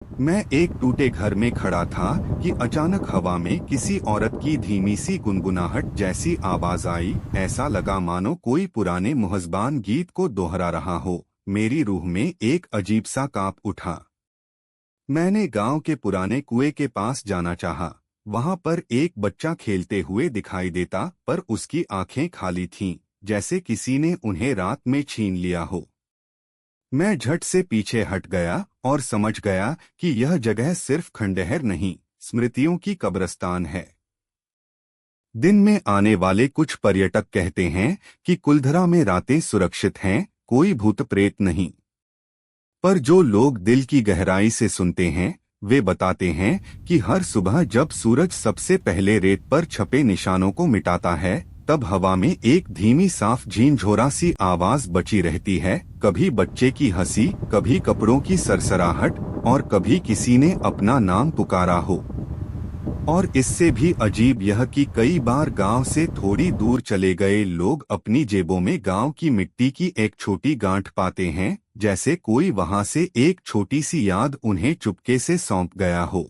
मैं एक टूटे घर में खड़ा था कि अचानक हवा में किसी औरत की धीमी सी गुनगुनाहट जैसी आवाज आई। ऐसा लगा मानो कोई पुराने मुहज़्ज़बान गीत को दोहरा रहा हो। मेरी रूह में एक अजीब सा कांप उठा। मैंने गांव के पुराने कुएं के पास जाना चाहा। वहां पर एक बच्चा खेलते हुए दिखाई देता, पर उसकी आंखें खाली थीं, जैसे किसी ने उन्हें रात में छीन लिया हो। मैं झट से पीछे हट गया और समझ गया कि यह जगह सिर्फ खंडहर नहीं, स्मृतियों की कब्रिस्तान है। दिन में आने वाले कुछ पर्यटक कहते हैं कि कुलधरा में रातें सुरक्षित हैं, कोई भूत प्रेत नहीं। पर जो लोग दिल की गहराई से सुनते हैं, वे बताते हैं कि हर सुबह जब सूरज सबसे पहले रेत पर छपे निशानों को मिटाता है, तब हवा में एक धीमी साफ झींझोरा सी आवाज बची रहती है। कभी बच्चे की हंसी, कभी कपड़ों की सरसराहट, और कभी किसी ने अपना नाम पुकारा हो। और इससे भी अजीब यह कि कई बार गांव से थोड़ी दूर चले गए लोग अपनी जेबों में गांव की मिट्टी की एक छोटी गांठ पाते हैं, जैसे कोई वहां से एक छोटी सी याद उन्हें चुपके से सौंप गया हो।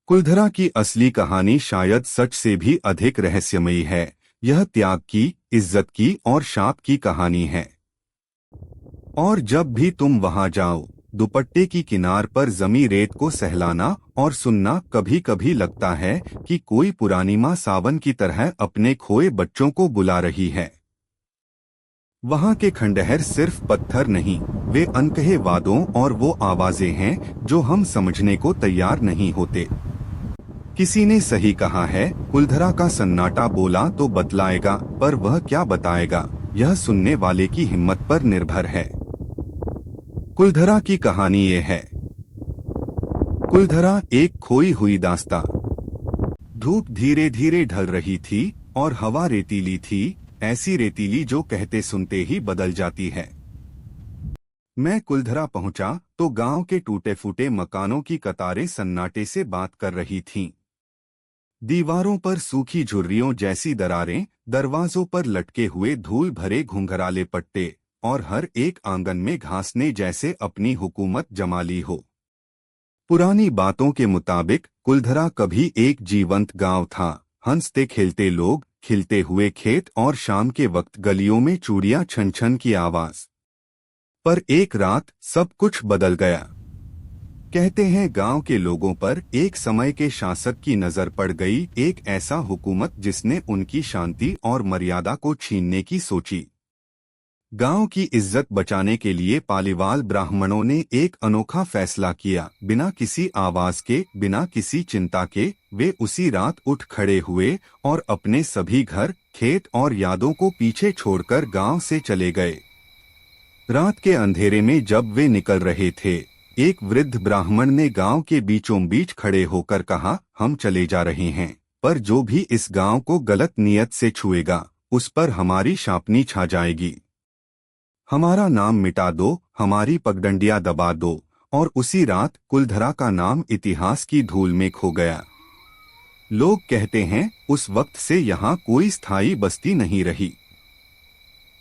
कुलधरा की असली कहानी शायद सच से भी अधिक रहस्यमयी है। यह त्याग की, इज्जत की और शाप की कहानी है। और जब भी तुम वहां जाओ, दुपट्टे की किनार पर जमी रेत को सहलाना और सुनना। कभी कभी लगता है कि कोई पुरानी माँ सावन की तरह अपने खोए बच्चों को बुला रही है। वहां के खंडहर सिर्फ पत्थर नहीं, वे अनकहे वादों और वो आवाजें हैं जो हम समझने को तैयार नहीं होते। किसी ने सही कहा है, कुलधरा का सन्नाटा बोला तो बतलाएगा, पर वह क्या बताएगा, यह सुनने वाले की हिम्मत पर निर्भर है। कुलधरा की कहानी ये है। कुलधरा एक खोई हुई दास्तां। धूप धीरे धीरे ढल रही थी और हवा रेतीली थी, ऐसी रेतीली जो कहते सुनते ही बदल जाती है। मैं कुलधरा पहुंचा तो गांव के टूटे फूटे मकानों की कतारें सन्नाटे से बात कर रही थीं। दीवारों पर सूखी झुर्रियों जैसी दरारें, दरवाजों पर लटके हुए धूल भरे घुंघराले पट्टे, और हर एक आंगन में घास ने जैसे अपनी हुकूमत जमा ली हो। पुरानी बातों के मुताबिक कुलधरा कभी एक जीवंत गांव था। हंसते खेलते लोग, खिलते हुए खेत और शाम के वक्त गलियों में चूड़ियां छन छन की आवाज। पर एक रात सब कुछ बदल गया। कहते हैं गांव के लोगों पर एक समय के शासक की नजर पड़ गई, एक ऐसा हुकूमत जिसने उनकी शांति और मर्यादा को छीनने की सोची। गांव की इज्जत बचाने के लिए पालीवाल ब्राह्मणों ने एक अनोखा फैसला किया। बिना किसी आवाज के, बिना किसी चिंता के, वे उसी रात उठ खड़े हुए और अपने सभी घर, खेत और यादों को पीछे छोड़कर गांव से चले गए। रात के अंधेरे में जब वे निकल रहे थे, एक वृद्ध ब्राह्मण ने गांव के बीचों बीच खड़े होकर कहा, हम चले जा रहे हैं, पर जो भी इस गांव को गलत नियत से छुएगा, उस पर हमारी शापनी छा जाएगी। हमारा नाम मिटा दो, हमारी पगडंडियां दबा दो। और उसी रात कुलधरा का नाम इतिहास की धूल में खो गया। लोग कहते हैं उस वक्त से यहाँ कोई स्थायी बस्ती नहीं रही।